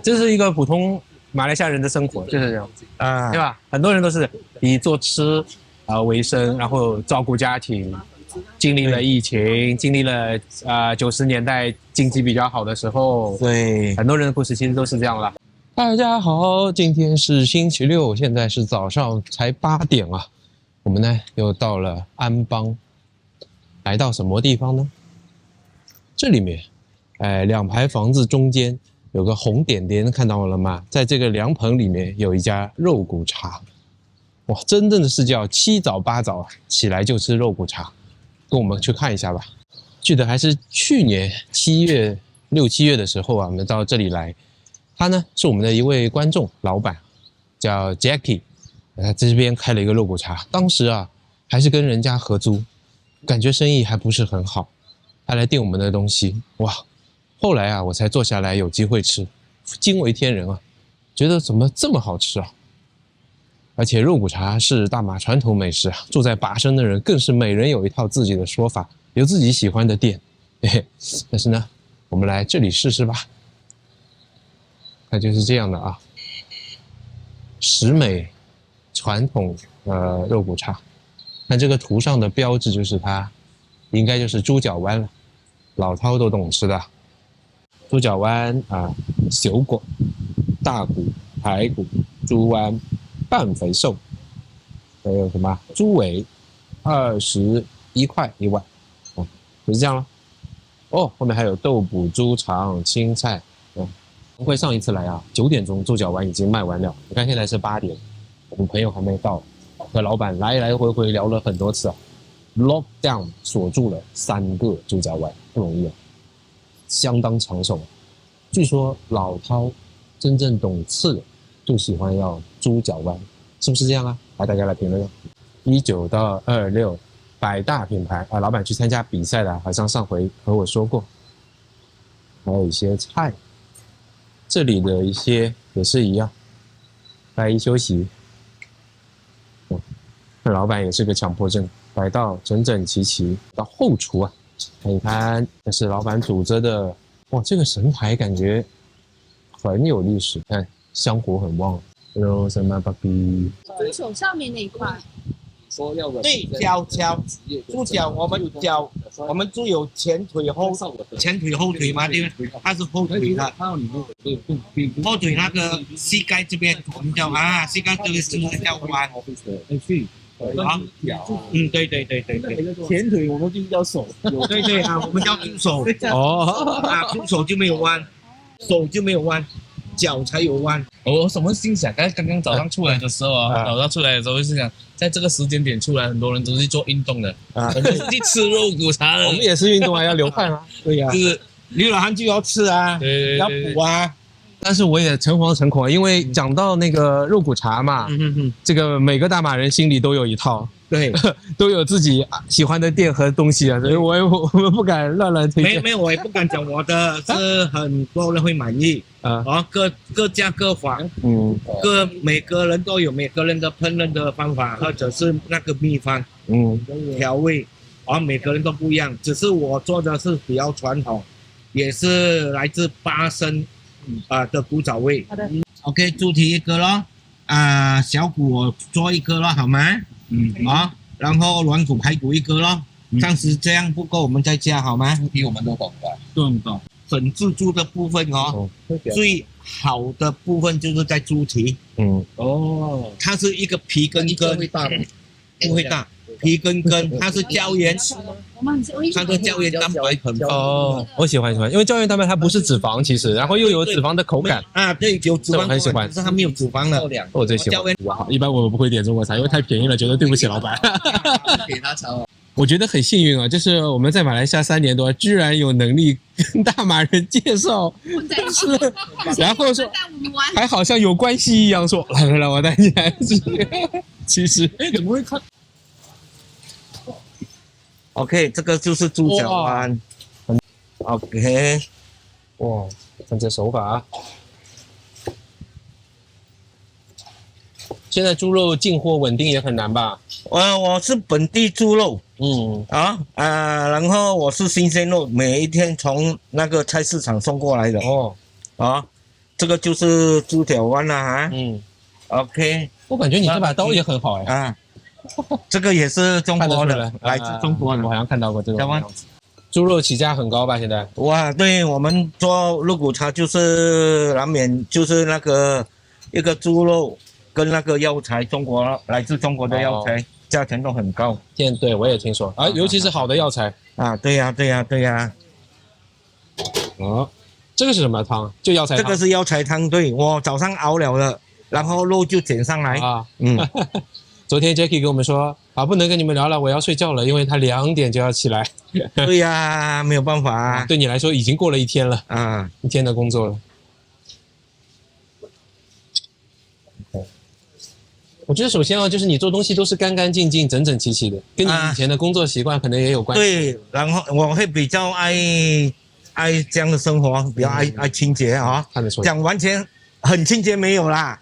這是一個普通馬來西亞人的生活，就是這樣子啊，对吧？很多人都是以做吃為生，然後照顧家庭。經歷了疫情，經歷了90年代經濟比較好的時候，對，很多人的故事其實都是這樣啦。大家好，今天是星期六，現在是早上才8點啊。我們呢又到了安邦，來到什麼地方呢？這裡面，兩排房子中間有個紅點點，看到了嗎？在這個涼棚裡面有一家肉骨茶，哇，真正的是叫七早八早起來就吃肉骨茶。跟我們去看一下吧。記得還是去年6、7月的時候啊，我們到這裡來。他呢是我們的一位觀眾老闆，叫 Jackie， 他這邊開了一個肉骨茶。當時啊還是跟人家合租，感覺生意還不是很好。他來訂我們的東西，哇！後來啊我才坐下來有機會吃，驚為天人啊！覺得怎麼這麼好吃啊！而且肉骨茶是大馬傳統美食啊，住在拔升的人更是每人有一套自己的說法，有自己喜歡的店，嘿嘿。但是呢，我們來這裡試試吧。它就是這樣的啊，石美傳統肉骨茶。看這個圖上的標誌，就是它應該就是豬腳灣了，老饕都懂吃的。豬腳灣啊，小骨、大骨、排骨、豬灣。半肥瘦，還有什麼豬尾，21塊1碗，就是這樣了。哦，後面還有豆腐、豬腸、青菜。不會上一次來啊，9點鐘豬腳灣已經賣完了。你看現在是8點，我們朋友還沒到，和老闆來來回回聊了很多次啊。Lockdown 鎖住了3個豬腳灣，不容易啊，相當長手。據說老饕真正懂吃的就喜歡要豬腳灣，是不是這樣啊？來，大家來評論。19到26，百大品牌啊，老闆去參加比賽的，好像上回和我說過。還有一些菜，這裡的一些也是一樣。來一休息，這老闆也是個強迫症，擺到整整齊齊。到後廚啊，看一看，這是老闆煮着的。哇，這個神台感覺很有歷史，看。香火很旺，有什麼 baby？ 豬手上面那一塊，對，豬腳，我們豬有前腿後腿嘛，對不對？它是後腿的，後腿那個膝蓋這邊我們叫膝蓋這個就是叫彎。啊，對，前腿我們就叫手，對啊，我們叫豬手。哦，豬手就沒有彎，手就沒有彎。腳才有彎。我什麼心想？剛剛早上出來的時候早上出來的時候就是想，在這個時間點出來，很多人都是做運動的我們是去吃肉骨茶的。我們也是運動啊，要流汗啊。對呀，就是流了汗就要吃啊，要補啊。但是我也誠惶誠恐，因為講到那個肉骨茶嘛，這個每個大馬人心裡都有一套。對，都有自己喜歡的店和東西啊，所以我們不敢亂推薦。沒有，我也不敢講我的，是很多人會滿意各家各房，每個人都有每個人的烹飪的方法，或者是那個秘方，調味，每個人都不一樣。只是我做的是比較傳統，也是來自拔升的古早味。OK， 豬蹄一個咯，小骨我做一個咯，好嗎？然後軟骨排骨一個咯，暫時這樣不夠，我們再加好嗎？比我們都懂的，懂。很自助的部分最好的部分就是在豬蹄。它是一個皮跟根，不會大，皮跟根，它是膠原，它的膠原蛋白很高。我喜歡，因為膠原蛋白它不是脂肪，其實，然後又有脂肪的口感對，有脂肪，我很喜歡，可是它沒有脂肪的，我最喜歡。一般我不會點中國菜，因為太便宜了，覺得對不起老闆。給他炒。我覺得很幸運啊，就是我們在馬來西亞3年多，居然有能力跟大馬人介紹吃，然後說還好像有關係一樣，說來，我帶你來吃。其實怎麼會看 ？OK， 這個就是豬腳灣。OK， 哇，看這手法啊！现在豬肉進貨穩定也很難吧？我是本地豬肉，然後我是新鮮肉，每一天從那個菜市場送過來的。這個就是豬腳丸啦哈。OK。我感覺你這把刀也很好哎。啊。這個也是中國的，來自中國的。我好像看到過這個樣子。豬肉起價很高吧？現在？哇，對我們做肉骨茶就是難免就是那個一個豬肉跟那個藥材，來自中國的藥材，價錢都很高。对，我也聽說啊，尤其是好的藥材啊，對呀。哦，這個是什麼湯？就藥材湯。這個是藥材湯，對，我早上熬了的，然後肉就剪上來啊。昨天 Jacky 跟我們說啊，不能跟你們聊了，我要睡覺了，因為他2點就要起來。對呀，沒有辦法啊。對你來說已經過了一天了啊，一天的工作了。我覺得首先就是你做東西都是乾乾淨淨、整整齊齊的，跟你以前的工作習慣可能也有關係。對，然後我會比較愛這樣的生活，比較愛清潔啊。看得出來，講完全很清潔沒有啦，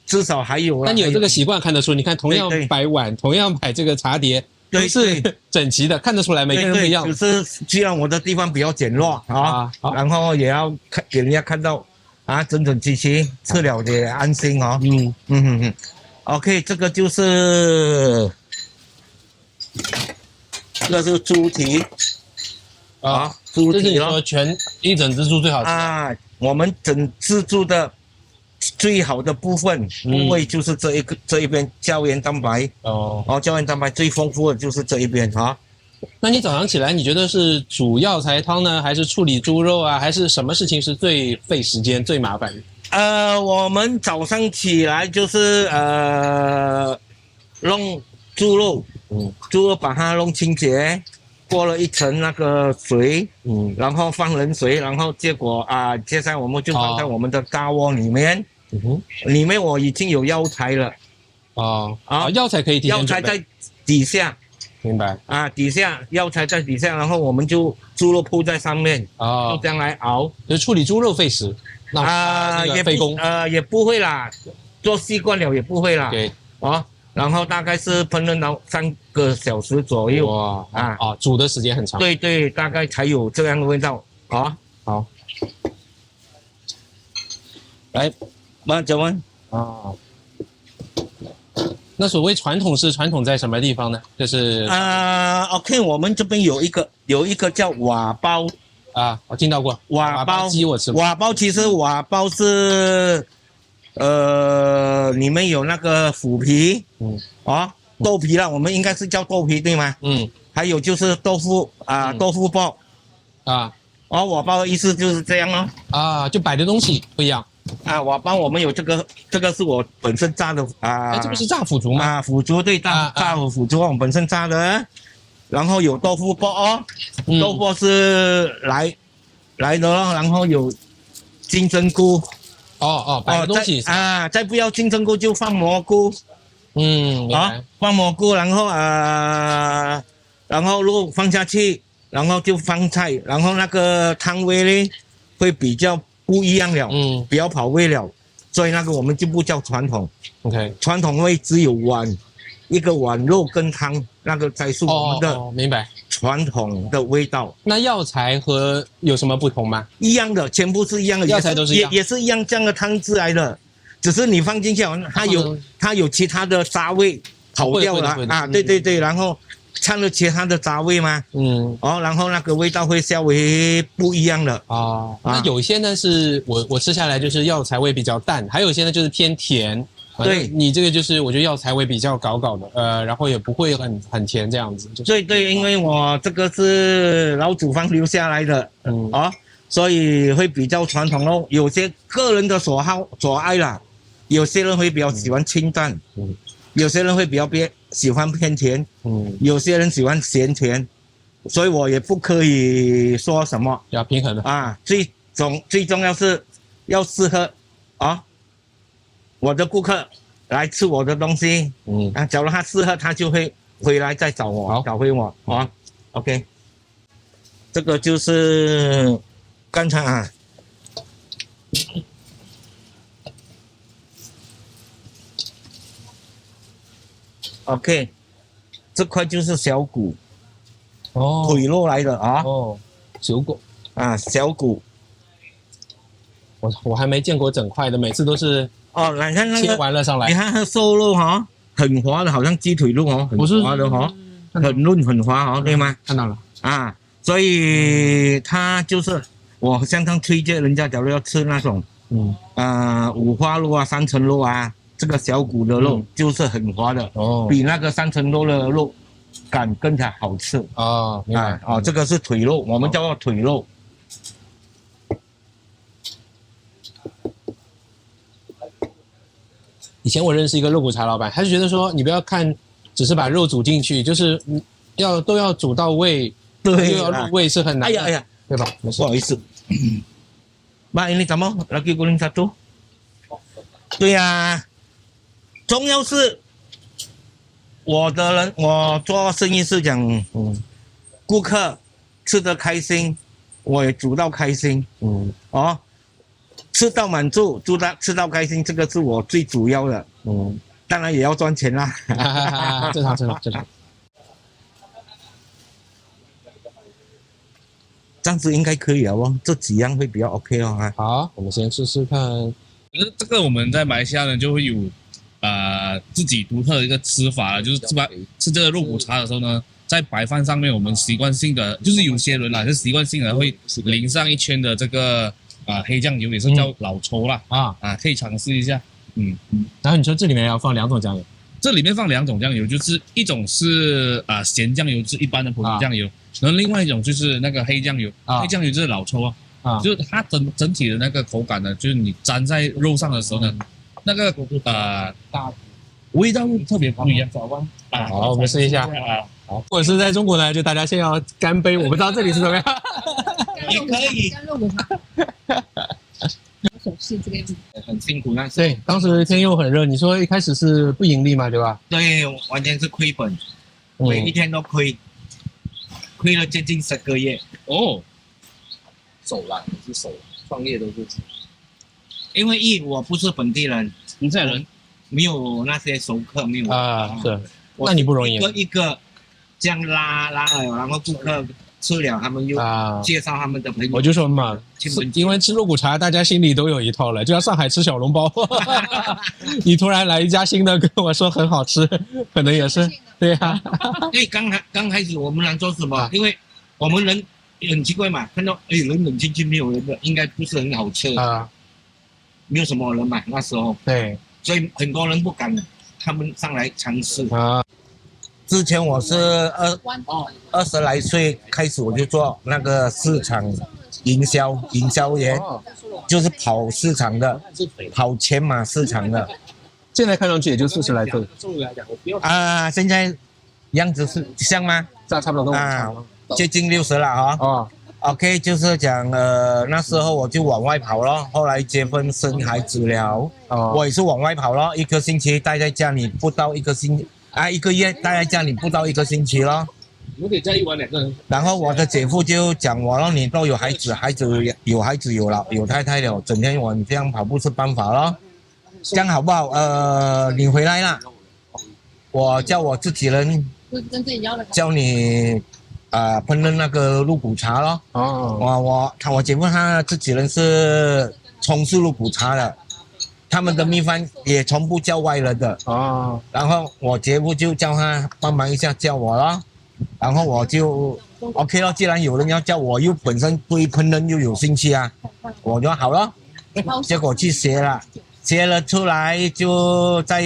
至少還有啦。那你有這個習慣看得出？你看同樣擺碗，同樣擺這個茶碟，都是整齊的，看得出來每個人不一樣。就是雖然我的地方比較簡陋啊，然後也要給人家看到啊，整整齊齊，吃了也安心哦。OK， 這個就是豬蹄啊，豬蹄咯。全一整隻豬最好吃啊，我們整隻豬的最好的部位就是這一邊膠原蛋白膠原蛋白最豐富的就是這一邊啊。那你早上起來，你覺得是煮藥材湯呢，還是處理豬肉啊，還是什麼事情是最費時間、最麻煩的？我們早上起來就是弄豬肉，豬肉把它弄清潔，過了一層那個水，然後放冷水，然後接下來我們就放在我們的大鍋裡面，裡面我已經有藥材了，藥材可以提前準備，藥材在底下，明白啊，底下藥材在底下，然後我們就豬肉鋪在上面，就這樣來熬，就處理豬肉費時。也不會啦，做習慣了也不會啦。對，然後大概是烹飪到3個小時左右。哇，煮的時間很長。對，大概才有這樣的味道。好，來，慢着問。那所謂傳統是傳統在什麼地方呢？就是OK， 我們這邊有一個叫瓦包。我聽到過瓦包雞，我吃過。瓦包其實瓦包是裡面有那個腐皮，豆皮啦，我們應該是叫豆皮對嗎？還有就是豆腐豆腐包瓦包的意思就是這樣哦。就擺的東西不一樣瓦包我們有這個是我本身炸的這不是炸腐竹嗎？腐竹對，炸腐竹我本身炸的。然後有豆腐包豆腐是來的咯，然後有金針菇擺的東西再不要金針菇就放蘑菇，放蘑菇，然後肉放下去，然後就放菜，然後那個湯味呢會比較不一樣了，比較跑味了，所以那個我們就不叫傳統。OK， 傳統味只有一個碗肉跟湯，那個才是我們的明白傳統的味道。那藥材和有什麼不同嗎？一樣的，全部是一樣的，藥材都是一樣，也是一樣這樣的湯汁來的，只是你放進去，它有其他的雜味跑掉了對，然後摻了其他的雜味嗎？然後那個味道會稍微不一樣的那有一些呢是我吃下來就是藥材味比較淡，還有一些呢就是偏甜。對，你這個就是我覺得藥材味比較搞的，然後也不會很甜這樣子。對，因為我這個是老祖方留下來的，所以會比較傳統咯。有些個人的所愛啦，有些人會比較喜歡清淡，有些人會比較喜歡偏甜，有些人喜歡鹹甜，所以我也不可以說什麼，要平衡的最重要是要適合我的顧客來吃我的東西，假如他適合，他就會回來再找回我OK， 這個就是剛才OK， 這塊就是小骨，腿肉來的小骨小骨。我還沒見過整塊的，每次都是哦，你看那個切完了上來，你看它瘦肉哈，很滑的，好像雞腿肉哦，很滑的哈，很嫩很滑哦，對嗎？看到了啊，所以它就是我相當推薦人家，假如要吃那種五花肉啊、三層肉啊，這個小骨的肉就是很滑的哦，比那個三層肉的肉感更加好吃哦，明白哦，這個是腿肉，我們叫做腿肉。以前我認識一個肉骨茶老闆，他就覺得說，你不要看，只是把肉煮進去，就是都要煮到位，對，又要入味是很難的。哎呀，對吧？不好意思。Mbak ini kamu lagi goreng satu？ 对呀，重要是我做生意是講，顧客吃得開心，我也煮到開心，吃到滿足，吃到開心，這個是我最主要的。當然也要賺錢啦。正常。這樣子應該可以了哦，這幾樣會比較 OK 哦。好，我們先試試看。這個我們在馬來西亞呢就會有自己獨特的一個吃法，就是吃這個肉骨茶的時候呢，在白飯上面我們習慣性的，就是有些人啦是習慣性的會淋上一圈的這個黑醬油，也是叫老抽啦可以嘗試一下。然後你說這裡面要放2種醬油，這裡面放2種醬油，就是一種是鹹醬油，是一般的普通醬油，然後另外一種就是那個黑醬油，黑醬油就是老抽就是它整體的那個口感呢，就是你沾在肉上的時候呢，那個味道特別不一樣。好，我們試一下。好，或者是在中國呢，就大家先要乾杯，我不知道這裡是怎麼樣。也可以。手勢這個樣子很辛苦，但是對，當時天又很熱，你說一開始是不盈利嘛，對吧？對，完全是虧本，每一天都虧了接近10個月。哦，手啦，你是手創業都是。因為我不是本地人，福建人，沒有那些熟客，沒有是，那你不容易。一個這樣拉了，然後顧客吃了，他們又介紹他們的朋友。我就說嘛，因為吃肉骨茶，大家心裡都有一套了，就像上海吃小籠包，你突然來一家新的跟我說很好吃，可能也是對呀。因為剛開始我們能做什麼？因為我們人很奇怪嘛，看到人冷清清沒有人的，應該不是很好吃沒有什麼人買那時候。對，所以很多人不敢，他們上來嘗試。之前我是20來歲開始我就做那個市場營銷員，就是跑市場的，跑全馬市場的。現在看上去也就40來歲。現在樣子是像嗎？差不多接近60了OK， 就是講那時候我就往外跑咯，後來結婚生孩子了，我也是往外跑咯，一個星期待在家裡不到1個月待在家裡不到1個星期咯。然後我的姐夫就講我咯，你都有孩子有太太了，整天我這樣跑不是辦法咯。這樣好不好？你回來了，我叫我自己人教你烹飪那個肉骨茶咯。我姐夫他自己人是從事肉骨茶的。他們的秘方也從不叫外人的然後我姐夫就叫他幫忙一下教我咯，然後我就 OK 咯，既然有人要教我，又本身對烹飪又有興趣我就好咯，結果去學了出來就在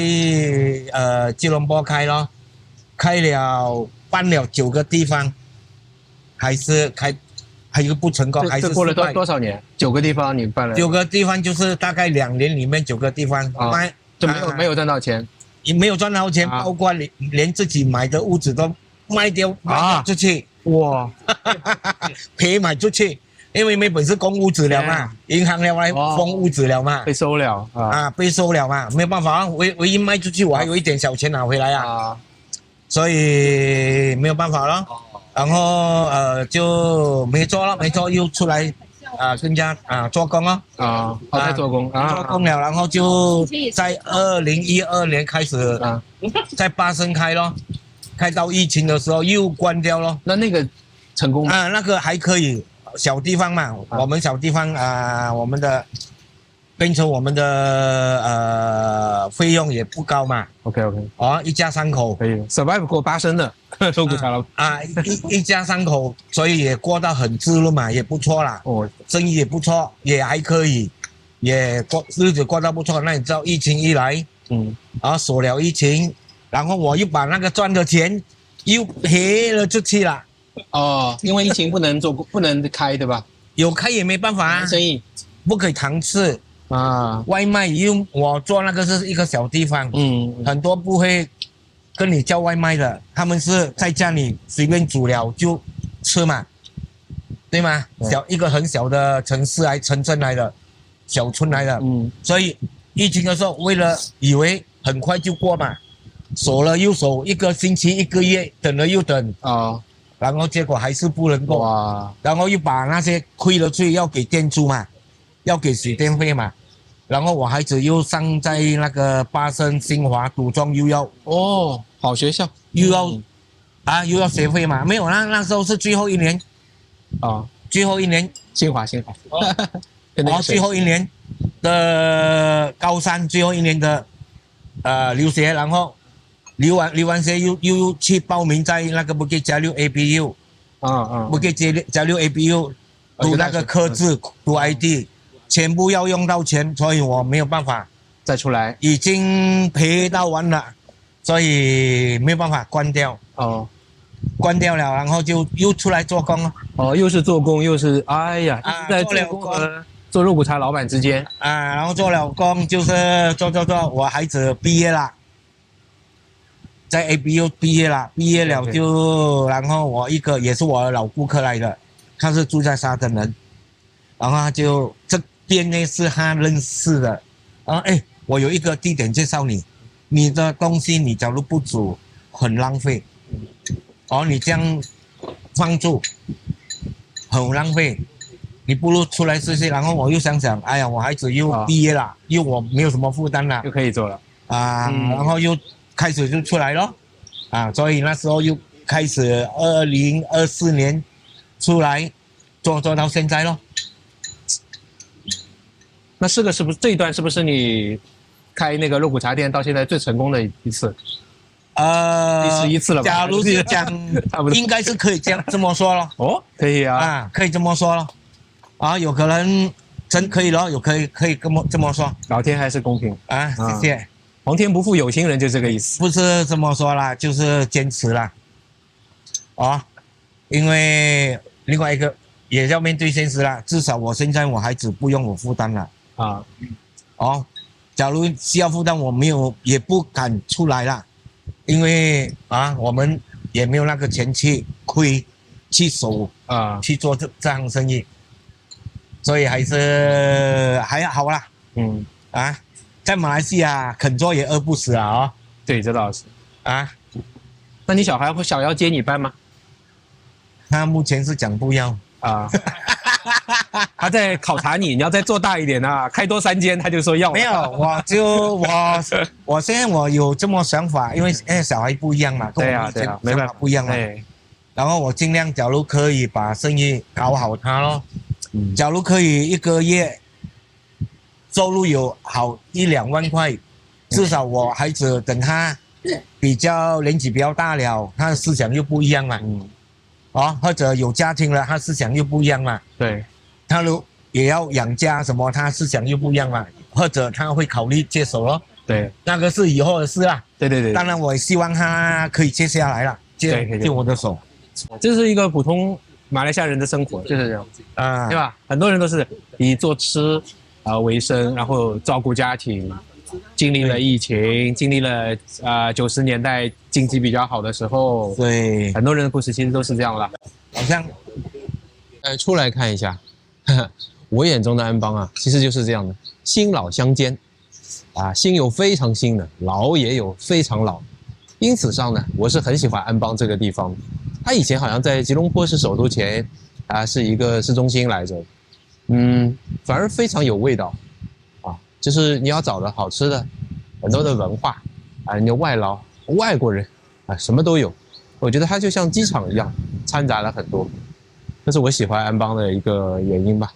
吉隆坡開咯，辦了9個地方，還有不成功，還是過了多少年？9個地方你辦了？9個地方就是大概2年裡面9個地方就沒有賺到錢，也沒有賺到錢，包括連自己買的屋子都賣掉出去，哇，賠賣出去，因為沒本事供屋子了嘛，銀行要來封屋子了嘛，被收了被收了嘛，沒有辦法我一賣出去我還有一點小錢拿回來所以沒有辦法了。然後就沒做又出來跟人家做工在做工做工了，然後就在2012年開始在巴生開咯，開到疫情的時候又關掉咯。那個成功那個還可以，小地方嘛，我們小地方我們的變成我們的費用也不高嘛。OK， 一家3口可以 survive 過8升的肉骨茶了一家3口，所以也過到很滋潤嘛，也不錯啦。生意也不錯，也還可以，日子過得不錯。那你知道疫情一來，然後鎖了疫情，然後我又把那個賺的錢又賠了出去了。因為疫情不能開，對吧？有開也沒辦法啊，生意不可以堂吃外賣，因為我做那個是一個小地方，很多不會跟你叫外賣的，他們是在家裡隨便煮了就吃嘛，對嗎？一個很小的城市城鎮來的，小村來的，所以疫情的時候，為了以為很快就過嘛，鎖了又鎖，1個星期1個月，等了又等然後結果還是不能過，然後又把那些虧了去要給店租嘛，要給水電費嘛，然後我孩子又上在那個巴生新華讀中又要好學校又要學費嘛，沒有那時候是最後1年最後1年新華最後1年的高三，最後1年的留學，然後留完學又去報名在那個Bukit Jalil APU Bukit Jalil APU 讀那個科技讀 IT， 全部要用到錢，所以我沒有辦法再出來，已經賠到完了，所以沒有辦法關掉關掉了，然後就又出來做工了又是做工又是在做了工做肉骨茶老闆之間然後做了工就是做，我孩子畢業了，在 ABU 畢業了就，然後我一個也是我的老顧客來的，他是住在沙登人，然後他就這邊呢是他認識的，然後我有一個地點介紹你的東西你假如不煮很浪費，你這樣放住很浪費，你不如出來試試。然後我又想，哎呀，我孩子又畢業了，又我沒有什麼負擔了，又可以做了然後又開始就出來咯所以那時候又開始2024年出來做到現在咯。那是不是這一段是不是你開那個肉骨茶店到現在最成功的一次？第11次了吧？假如是講應該是可以這麼說咯。可以可以這麼說咯。有可能真可以咯，可以這麼說。老天還是公平謝謝。皇天不負有心人，就這個意思。不是這麼說啦，就是堅持啦。因為另外一個也要面對現實啦，至少我現在我孩子不用我負擔了假如需要負擔，我沒有也不敢出來啦，因為我們也沒有那個錢去去守去做這樣生意，所以還好啦。在馬來西亞肯做也餓不死對，這倒是那你小孩想要接你班嗎？他目前是講不要他在考察你要再做大一點開多3間他就說要。沒有，我現在我有這麼想法，因為小孩不一樣嘛，跟我以前想法不一樣嘛。然後我盡量假如可以把生意搞好他咯，假如可以1個月收入有好1-2萬塊，至少我孩子等他年紀比較大了，他的思想又不一樣嘛。或者有家庭了，他思想又不一樣嘛。對，他也要養家什麼，他思想又不一樣嘛。或者他會考慮接手咯。對，那個是以後的事啦。對。當然我也希望他可以接下來了，接我的手。這是一個普通馬來西亞人的生活，就是這樣子對吧？很多人都是以做吃為生，然後照顧家庭，經歷了疫情，經歷了90年代經濟比較好的時候，對，很多人的故事其實都是這樣啦。好像出來看一下，我眼中的安邦其實就是這樣的，新老相間新有非常新的，老也有非常老。因此上呢，我是很喜歡安邦這個地方的。它以前好像在吉隆坡市首都前是一個市中心來着，反而非常有味道就是你要找的好吃的，很多的文化你的外勞、外國人什麼都有。我覺得它就像機場一樣，摻雜了很多，這是我喜歡安邦的一個原因吧。